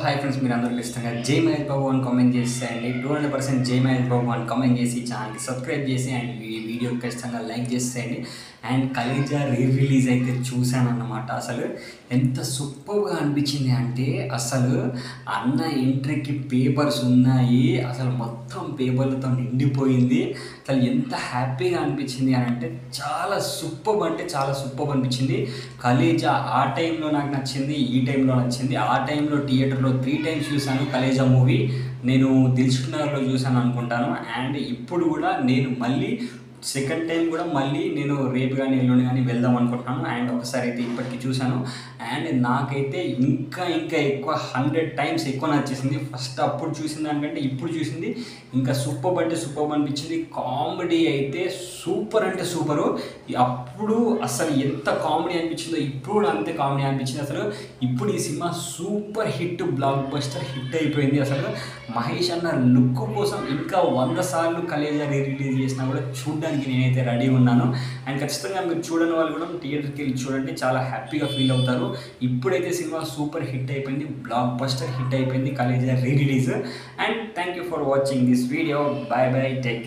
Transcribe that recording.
Hi friends, మీరు అందరూ ఖచ్చితంగా జై మహేష్ బాబు అని కామెంట్ చేసేయండి. 200% జై మహేష్ బాబు అని కామెంట్ చేసి ఛానల్కి సబ్స్క్రైబ్ చేసి అండ్ ఈ వీడియో ఖచ్చితంగా లైక్ చేసేయండి. అండ్ కలేజా రిలీజ్ అయితే చూశాను అన్నమాట. అసలు ఎంత సూపర్గా అనిపించింది అంటే, అసలు అన్న ఎంట్రీకి పేపర్స్ ఉన్నాయి, అసలు మొత్తం పేపర్లతో నిండిపోయింది. అసలు ఎంత హ్యాపీగా అనిపించింది అని అంటే చాలా సూపర్ అనిపించింది. కలేజా ఆ టైంలో నాకు నచ్చింది, ఈ టైంలో నచ్చింది. ఆ టైంలో థియేటర్లో 3 టైమ్స్ చూశాను కలేజా మూవీ. నేను దిల్సుఖ్నగర్లో చూశాను అనుకుంటాను. అండ్ ఇప్పుడు కూడా నేను మళ్ళీ సెకండ్ టైం కూడా మళ్ళీ నేను రేపు కానీ ఎల్లుండి కానీ వెళ్దాం అనుకుంటున్నాను. అండ్ ఒకసారి అయితే ఇప్పటికీ చూశాను. అండ్ నాకైతే ఇంకా ఎక్కువ 100 టైమ్స్ ఎక్కువ నచ్చేసింది. ఫస్ట్ అప్పుడు చూసిన దానికంటే ఇప్పుడు చూసింది ఇంకా సూపర్ అనిపించింది. కామెడీ అయితే సూపర్ అంటే సూపరు. అప్పుడు అసలు ఎంత కామెడీ అనిపించిందో ఇప్పుడు కూడా అంతే కామెడీ అనిపించింది. అసలు ఇప్పుడు ఈ cinema super hit, block buster hit అయిపోయింది. అసలు మహేష్ అన్న లుక్ కోసం ఇంకా 100 సార్లు కలేజా రిలీజ్ చేసినా కూడా చూడడానికి నేనైతే రెడీ ఉన్నాను. అండ్ ఖచ్చితంగా మీరు చూడని వాళ్ళు కూడా థియేటర్కి వెళ్ళి చూడండి, చాలా హ్యాపీగా ఫీల్ అవుతారు. ఇప్పుడైతే సినిమా సూపర్ హిట్ అయిపోయింది, బ్లాక్ బస్టర్ హిట్ అయిపోయింది Khaleja release. And thank you for watching this video. Bye take